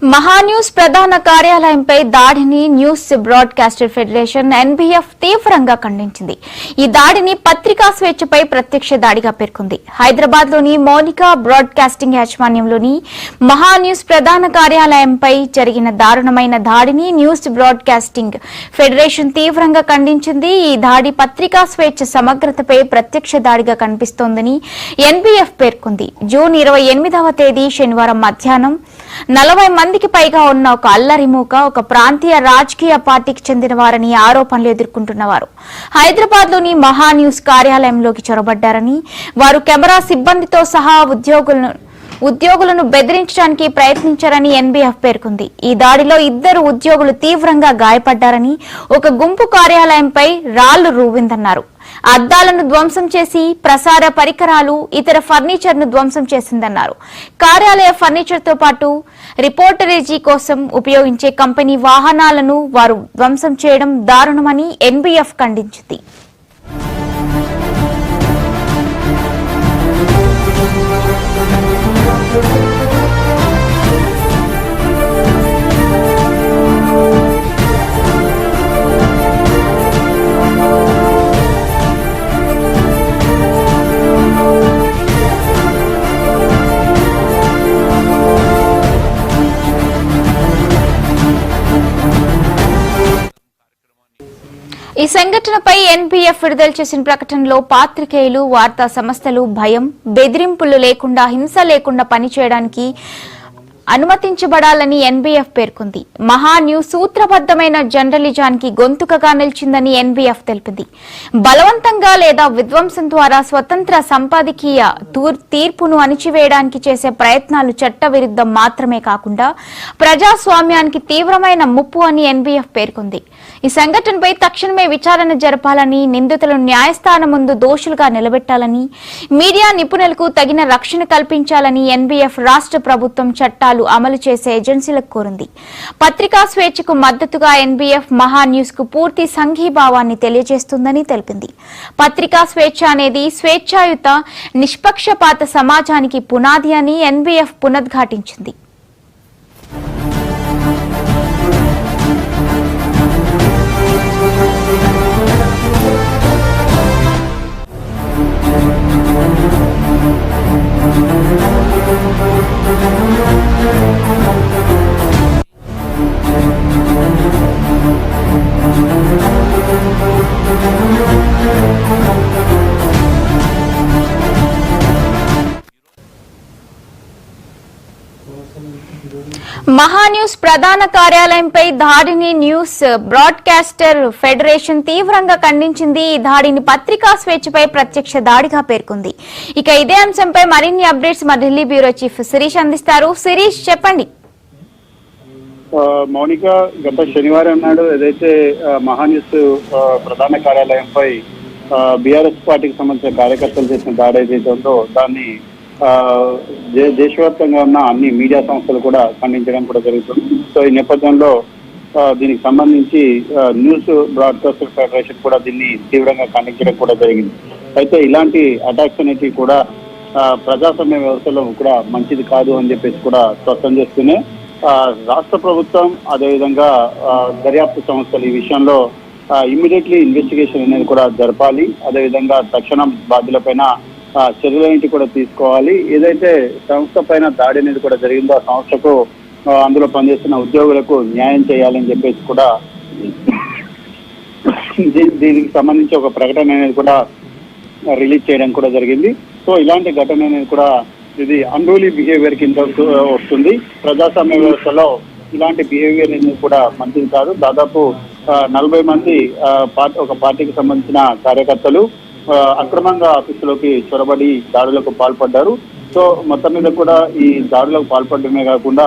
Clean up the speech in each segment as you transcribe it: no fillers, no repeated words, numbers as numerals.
మహాన్యూస్ ప్రధాన కార్యాలయంపై దాడిని news broadcaster federation ఎన్బీఎఫ్ తీవ్రంగా ఖండించింది. ఈ దాడిని పత్రికా స్వేచ్ఛపై ప్రత్యక్ష దాడిగా పేర్కొంది. హైదరాబాద్ లోని మౌనికా బ్రాడ్కాస్టింగ్ యాజమాన్యంలోని మహాన్యూస్ ప్రధాన కార్యాలయంపై జరిగిన దారుణమైన దాడిని న్యూస్ బ్రాడ్కాస్టింగ్ ఫెడరేషన్ తీవ్రంగా ఖండించింది. ఈ దాడి పత్రికా స్వేచ్ఛ సమగ్రతపై ప్రత్యక్ష దాడిగా కనిపిస్తోందని ఎన్బీఎఫ్ పేర్కొంది. జూన్ 28వ తేదీ శనివారం మధ్యాహ్నం 40 మందికి పైగా ఉన్న ఒక అల్లరిమూక ఒక ప్రాంతీయ రాజకీయ పార్టీకి చెందిన వారని ఆరోపణలు ఎదుర్కొంటున్నవారు హైదరాబాద్ లోని మహాన్యూస్ కార్యాలయంలోకి చొరబడ్డారని, వారు కెమెరా సిబ్బందితో సహా ఉద్యోగులను బెదిరించడానికి ప్రయత్నించారని ఎన్బీఎఫ్ పేర్కొంది. ఈ దాడిలో 2 ఉద్యోగులు తీవ్రంగా గాయపడ్డారని, ఒక గుంపు కార్యాలయంపై రాళ్లు రువ్విందన్నారు. అద్దాలను ధ్వంసం చేసి ప్రసార పరికరాలు, ఇతర ఫర్నిచర్ ను ధ్వంసం చేసిందన్నారు. కార్యాలయ ఫర్నిచర్ తో పాటు రిపోర్టరేజీ కోసం ఉపయోగించే కంపెనీ వాహనాలను వారు ధ్వంసం చేయడం దారుణమని ఎన్బీఎఫ్ ఖండించింది. ఈ సంఘటనపై ఎన్బీఎఫ్ విడుదల చేసిన ప్రకటనలో పాత్రికేయులు, వార్తా సంస్థలు భయం, బెదిరింపులు లేకుండా, హింస లేకుండా పనిచేయడానికి అనుమతించబడాలని ఎన్బీఎఫ్ పేర్కొంది. మహాన్యూస్ సూత్రబద్దమైన జర్నలిజానికి గొంతుకగా నిలిచిందని ఎన్బీఎఫ్ తెలిపింది. బలవంతంగా లేదా విధ్వంసం ద్వారా స్వతంత్ర సంపాదకీయ తీర్పును అణిచివేయడానికి చేసే ప్రయత్నాలు చట్టవిరుద్ధం మాత్రమే కాకుండా ప్రజాస్వామ్యానికి తీవ్రమైన ముప్పు అని ఎన్బీఎఫ్ పేర్కొంది. ఈ సంఘటనపై తక్షణమే విచారణ జరపాలని, నిందితులను న్యాయస్థానం ముందు దోషులుగా నిలబెట్టాలని, మీడియా నిపుణులకు తగిన రక్షణ కల్పించాలని ఎన్బీఎఫ్ రాష్ట్ర ప్రభుత్వం చట్టాలు అమలు చేసే ఏజెన్సీలకు కోరింది. పత్రికా స్వేచ్ఛకు మద్దతుగా ఎన్బీఎఫ్ మహాన్యూస్ కు పూర్తి సంఘీభావాన్ని తెలియజేస్తుందని తెలిపింది. పత్రికా స్వేచ్ఛ అనేది స్వేచ్ఛాయుత, నిష్పక్షపాత సమాజానికి పునాది అని ఎన్బీఎఫ్ పునరుద్ఘాటించింది. మహాన్యూస్ ప్రధాన కార్యాలయంపై దాడిని న్యూస్ బ్రాడ్కాస్టర్ ఫెడరేషన్ తీవ్రంగా ఖండించింది. ఈ దాడిని పత్రికా స్వేచ్ఛపై ప్రత్యక్ష దాడిగా పేర్కొంది. ఇక ఇదే అంశంపై మరిన్ని అప్డేట్స్ మా ఢిల్లీ బ్యూరో చీఫ్ శిరీష్ అందిస్తారు. శిరీష్, చెప్పండి. మౌనిక, గత శనివారం నాడు ఏదైతే మహాన్యూస్ ప్రధాన కార్యాలయంపై బీఆర్ఎస్ పార్టీకి సంబంధించిన కార్యకర్తలు చేసిన దాడి ఏదైతే ఉందో దాన్ని దేశవ్యాప్తంగా ఉన్న అన్ని మీడియా సంస్థలు కూడా ఖండించడం కూడా జరుగుతుంది. సో ఈ నేపథ్యంలో దీనికి సంబంధించి న్యూస్ బ్రాడ్కాస్టర్ ఫెడరేషన్ కూడా దీన్ని తీవ్రంగా ఖండించడం కూడా జరిగింది. అయితే ఇలాంటి అటాక్స్ అనేవి కూడా ప్రజాస్వామ్య వ్యవస్థలో కూడా మంచిది కాదు అని చెప్పేసి కూడా స్పష్టం చేస్తూనే రాష్ట్ర ప్రభుత్వం, అదేవిధంగా దర్యాప్తు సంస్థలు ఈ విషయంలో ఇమ్మీడియట్లీ ఇన్వెస్టిగేషన్ అనేది కూడా జరపాలి. అదేవిధంగా తక్షణం బాధ్యులపైన చర్యలన్నింటి కూడా తీసుకోవాలి. ఏదైతే సంస్థ పైన దాడి అనేది కూడా జరిగిందో ఆ సంస్థకు, అందులో పనిచేస్తున్న ఉద్యోగులకు న్యాయం చేయాలని చెప్పేసి కూడా దీనికి సంబంధించి ఒక ప్రకటన అనేది కూడా రిలీజ్ చేయడం కూడా జరిగింది. సో ఇలాంటి ఘటన అనేది కూడా ఇది అన్రూలీ బిహేవియర్ కింద వస్తుంది. ప్రజాస్వామ్య వ్యవస్థలో ఇలాంటి బిహేవియర్ అనేది కూడా మంచిది కాదు. దాదాపు 40 మంది ఒక పార్టీకి సంబంధించిన కార్యకర్తలు అక్రమంగా ఆఫీసులోకి చొరబడి దాడులకు పాల్పడ్డారు. సో మొత్తం మీద కూడా ఈ దాడులకు పాల్పడమే కాకుండా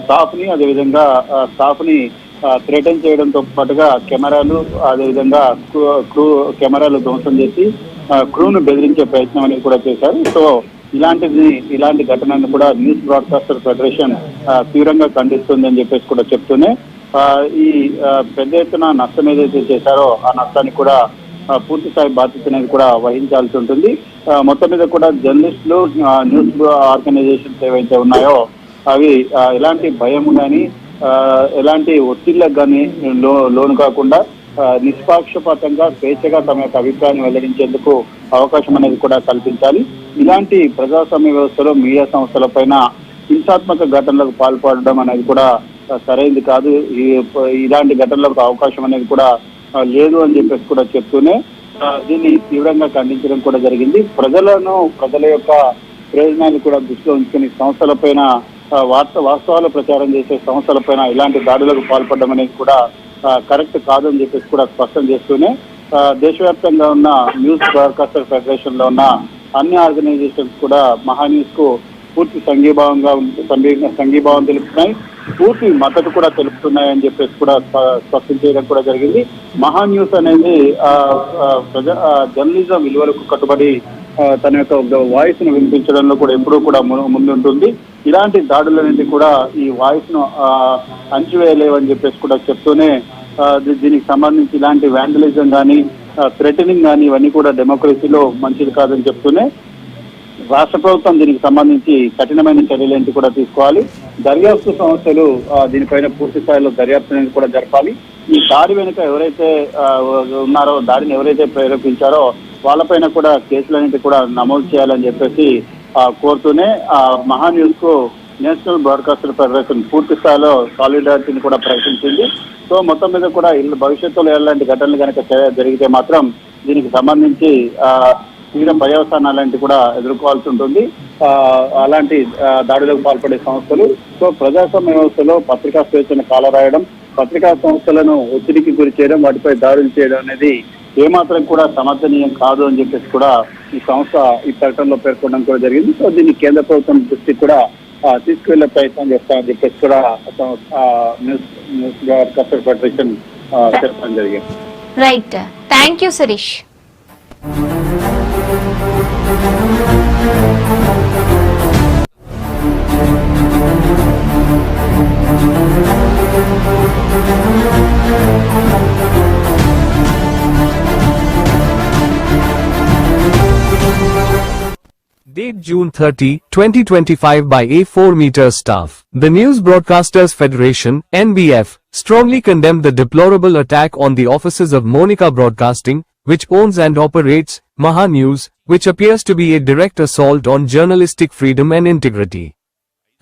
స్టాఫ్ ని, అదేవిధంగా స్టాఫ్ ని థ్రెటన్ చేయడంతో పాటుగా కెమెరాలు, అదేవిధంగా కెమెరాలు ధ్వంసం చేసి క్రూను బెదిరించే ప్రయత్నం అనేది కూడా చేశారు. సో ఇలాంటి ఘటనను కూడా న్యూస్ బ్రాడ్కాస్టర్ ఫెడరేషన్ తీవ్రంగా ఖండిస్తుంది అని చెప్పేసి కూడా చెప్తూనే ఈ పెద్ద ఎత్తున నష్టం ఏదైతే చేశారో ఆ నష్టాన్ని కూడా పూర్తి స్థాయి బాధ్యత అనేది కూడా వహించాల్సి ఉంటుంది. మొత్తం మీద కూడా జర్నలిస్టులు, న్యూస్ ఆర్గనైజేషన్స్ ఏవైతే ఉన్నాయో అవి ఎలాంటి భయం కానీ ఎలాంటి ఒత్తిళ్లకు కానీ లోను కాకుండా నిష్పాక్షపాతంగా స్వేచ్ఛగా తమ యొక్క అభిప్రాయాన్ని వెల్లడించేందుకు అవకాశం అనేది కూడా కల్పించాలి. ఇలాంటి ప్రజాస్వామ్య వ్యవస్థలో మీడియా సంస్థల పైన హింసాత్మక ఘటనలకు పాల్పడడం అనేది కూడా సరైనది కాదు. ఇలాంటి ఘటనలకు అవకాశం అనేది కూడా లేదు అని చెప్పేసి కూడా చెప్తూనే దీన్ని తీవ్రంగా ఖండించడం కూడా జరిగింది. ప్రజల యొక్క ప్రయోజనాన్ని కూడా దృష్టిలో ఉంచుకుని సంస్థల పైన వాస్తవాలు ప్రచారం చేసే సంస్థల పైన ఇలాంటి దాడులకు పాల్పడడం అనేది కూడా కరెక్ట్ కాదని చెప్పేసి కూడా స్పష్టం చేస్తూనే దేశవ్యాప్తంగా ఉన్న న్యూస్ బ్రాడ్కాస్టర్ ఫెడరేషన్ లో ఉన్న అన్ని ఆర్గనైజేషన్స్ కూడా మహాన్యూస్ కు పూర్తి సంఘీభావం తెలుపుతున్నాయి, పూర్తి మద్దతు కూడా తెలుపుతున్నాయని చెప్పేసి కూడా స్పష్టం చేయడం కూడా జరిగింది. మహాన్యూస్ అనేది జర్నలిజం విలువలకు కట్టుబడి తన యొక్క వాయిస్ ను వినిపించడంలో కూడా ఎప్పుడూ కూడా ముందుంటుంది. ఇలాంటి దాడులన్నింటి కూడా ఈ వాయిస్ ను అణచివేయలేవని చెప్పేసి కూడా చెప్తూనే దీనికి సంబంధించి ఇలాంటి వ్యాండలిజం కానీ థ్రెటనింగ్ కానీ ఇవన్నీ కూడా డెమోక్రసీలో మంచిది కాదని చెప్తూనే రాష్ట్ర ప్రభుత్వం దీనికి సంబంధించి కఠినమైన చర్యలేంటి కూడా తీసుకోవాలి. దర్యాప్తు సంస్థలు దీనిపైన పూర్తి స్థాయిలో దర్యాప్తు అనేది కూడా జరపాలి. ఈ దాడి వెనుక ఎవరైతే ఉన్నారో, దాడిని ఎవరైతే ప్రేరేపించారో వాళ్ళపైన కూడా కేసులన్నింటి కూడా నమోదు చేయాలని చెప్పేసి కోరుతూనే మహాన్యూస్ కు నేషనల్ బ్రాడ్కాస్టర్ ఫెడరేషన్ పూర్తి స్థాయిలో సాలిడారిటీని కూడా ప్రకటించింది. సో మొత్తం మీద కూడా భవిష్యత్తులో ఎలాంటి ఘటనలు కనుక జరిగితే మాత్రం దీనికి సంబంధించి తీవ్ర పర్యవసానాలంటి కూడా ఎదుర్కోవాల్సి ఉంటుంది అలాంటి దాడులకు పాల్పడే సంస్థలు. సో ప్రజాస్వామ్య వ్యవస్థలో పత్రికా స్వేచ్ఛను కాలరాయడం, పత్రికా సంస్థలను ఒత్తిడికి గురి చేయడం, వాటిపై దాడులు చేయడం అనేది ఏమాత్రం కూడా సమర్థనీయం కాదు అని చెప్పేసి కూడా ఈ సంస్థ ఈ ప్రకటనలో పేర్కొనడం కూడా జరిగింది. సో దీన్ని కేంద్ర ప్రభుత్వం దృష్టికి కూడా తీసుకువెళ్లే ప్రయత్నం చేస్తామని చెప్పేసి కూడా న్యూస్ బ్రాడ్కాస్టర్ ఫెడరేషన్ చెప్పడం జరిగింది. Right, thank you Shirish. Date June 30, 2025 by A4 Meters staff. The News Broadcasters Federation, NBF, strongly condemned the deplorable attack on the offices of Monica Broadcasting, which owns and operates Maha News, which appears to be a direct assault on journalistic freedom and integrity.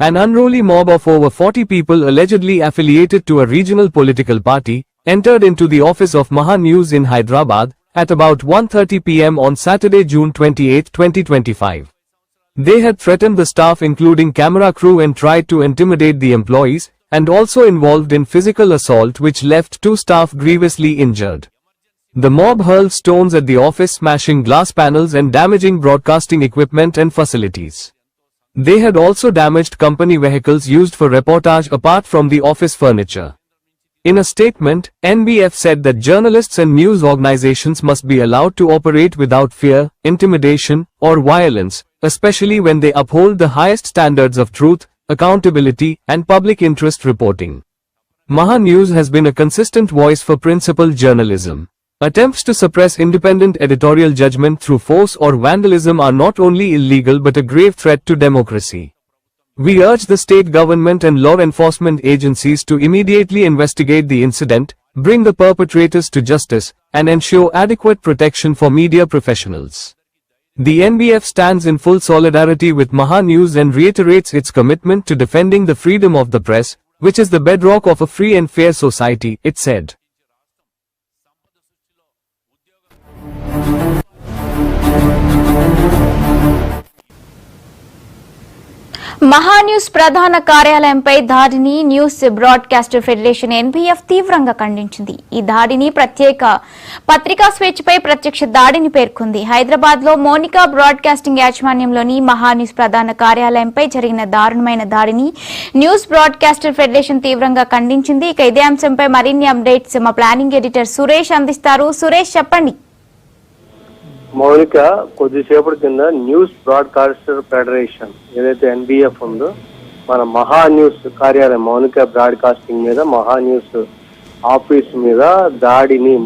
An unruly mob of over 40 people allegedly affiliated to a regional political party entered into the office of Maha News in Hyderabad at about 1:30 p.m. on Saturday, June 28, 2025. They had threatened the staff including camera crew and tried to intimidate the employees, and also involved in physical assault which left 2 staff grievously injured. The mob hurled stones at the office, smashing glass panels and damaging broadcasting equipment and facilities. They had also damaged company vehicles used for reportage apart from the office furniture. In a statement, NBF said that journalists and news organizations must be allowed to operate without fear, intimidation, or violence, especially when they uphold the highest standards of truth, accountability, and public interest reporting. Maha News has been a consistent voice for principled journalism. Attempts to suppress independent editorial judgment through force or vandalism are not only illegal but a grave threat to democracy. We urge the state government and law enforcement agencies to immediately investigate the incident, bring the perpetrators to justice, and ensure adequate protection for media professionals. The NBF stands in full solidarity with Maha News and reiterates its commitment to defending the freedom of the press, which is the bedrock of a free and fair society, it said. Maha News ప్రధాన కార్యాలయంపై దాడిని news broadcaster federation ఎన్బీఎఫ్ తీవ్రంగా ఖండించింది. ఈ దాడిని పత్రికా స్వేచ్ఛపై ప్రత్యక్ష దాడిని పేర్కొంది. హైదరాబాద్ లో మోనికా బ్రాడ్కాస్టింగ్ యాజమాన్యంలోని మహాన్యూస్ ప్రధాన కార్యాలయంపై జరిగిన దారుణమైన దాడిని న్యూస్ బ్రాడ్కాస్టర్ ఫెడరేషన్ తీవ్రంగా ఖండించింది. ఇక ఇదే అంశంపై మరిన్ని అప్డేట్స్ మా ప్లానింగ్ ఎడిటర్ సురేష్ అందిస్తారు. సురేష్, చెప్పండి. మౌనిక కొద్దిసేపటి కింద న్యూస్ బ్రాడ్కాస్టర్ ఫెడరేషన్ ఏదైతే ఎన్బిఎఫ్ ఉందో మన మహా న్యూస్ కార్యాలయం మౌనిక బ్రాడ్కాస్టింగ్ మీద మహా న్యూస్ ఆఫీస్ మీద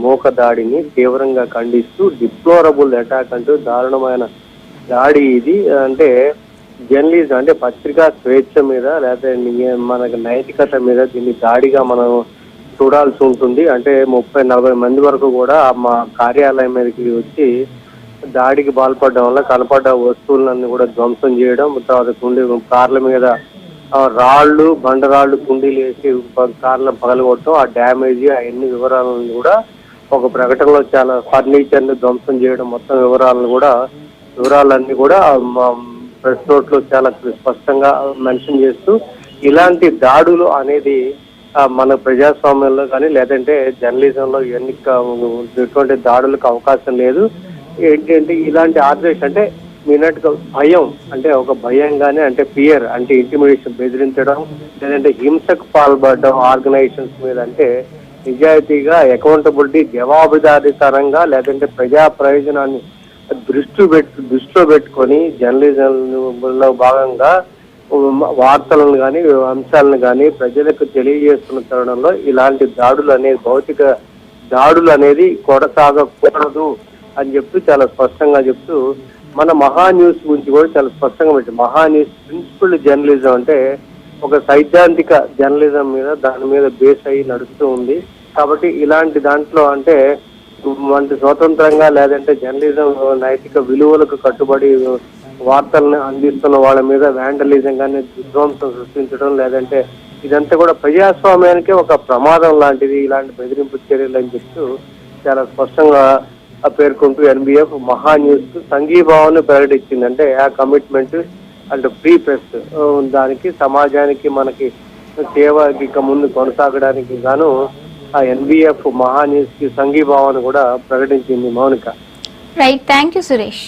మూక దాడిని తీవ్రంగా ఖండిస్తూ డిప్లోరబుల్ అటాక్ అంటూ దారుణమైన దాడి ఇది. అంటే జర్నలిజం అంటే పత్రికా స్వేచ్ఛ మీద లేకపోతే మనకి నైతికత మీద దీన్ని దాడిగా మనం చూడాల్సి ఉంటుంది. అంటే 30-40 మంది వరకు కూడా మా కార్యాలయం మీదకి వచ్చి దాడికి పాల్పడడం వల్ల కనపడ్డ వస్తువులన్నీ కూడా ధ్వంసం చేయడం, తర్వాత కార్ల మీద రాళ్లు బండరాళ్లు కుండీలు వేసి కార్లను పగలగొట్టడం, ఆ డ్యామేజ్ అన్ని వివరాలను కూడా ఒక ప్రకటనలో చాలా ఫర్నిచర్ ని ధ్వంసం చేయడం, మొత్తం వివరాలన్నీ కూడా ప్రెస్ నోట్ లో చాలా స్పష్టంగా మెన్షన్ చేస్తూ ఇలాంటి దాడులు అనేది మన ప్రజాస్వామ్యంలో కానీ లేదంటే జర్నలిజంలో ఎటువంటి దాడులకు అవకాశం లేదు. ఏంటంటే ఇలాంటి ఆదేశం అంటే మీనట్టుగా భయం, అంటే ఒక భయంగానే అంటే ఫియర్ అంటే ఇంటిమిడేషన్, బెదిరించడం లేదంటే హింసకు పాల్పడడం ఆర్గనైజేషన్స్ మీద, అంటే నిజాయితీగా అకౌంటబిలిటీ జవాబుదారీతనంగా లేదంటే ప్రజా ప్రయోజనాన్ని దృష్టిలో పెట్టుకొని జర్నలిజంలో భాగంగా వార్తలను కానీ అంశాలను కానీ ప్రజలకు తెలియజేస్తున్న తరుణంలో ఇలాంటి దాడులు అనేది భౌతిక దాడులు అనేది కొనసాగకూడదు అని చెప్తూ చాలా స్పష్టంగా చెప్తూ మన మహా న్యూస్ గురించి కూడా చాలా స్పష్టంగా పెట్టారు. మహా న్యూస్ ప్రిన్సిపల్ జర్నలిజం అంటే ఒక సైద్ధాంతిక జర్నలిజం మీద దాని మీద బేస్ అయ్యి నడుస్తూ ఉంది. కాబట్టి ఇలాంటి దాంట్లో అంటే మనకి స్వతంత్రంగా లేదంటే జర్నలిజం నైతిక విలువలకు కట్టుబడి వార్తలను అందిస్తున్న వాళ్ళ మీద వ్యాండలిజం కానీ విధ్వంసం సృష్టించడం లేదంటే ఇదంతా కూడా ప్రజాస్వామ్యానికి ఒక ప్రమాదం లాంటిది, ఇలాంటి బెదిరింపు చర్యలు అని చెప్తూ చాలా స్పష్టంగా పేర్కొంటూ ఎన్బిఎఫ్ మహా న్యూస్ కు సంఘీభావాన్ని ప్రకటించింది. అంటే ఆ కమిట్మెంట్ అంటే ఫ్రీ ప్రెస్ దానికి సమాజానికి మనకి సేవకి ఇక ముందు కొనసాగడానికి గాను ఆ ఎన్బిఎఫ్ మహా న్యూస్ కి సంఘీభావాన్ని కూడా ప్రకటించింది. Mounika. Right, thank you Suresh.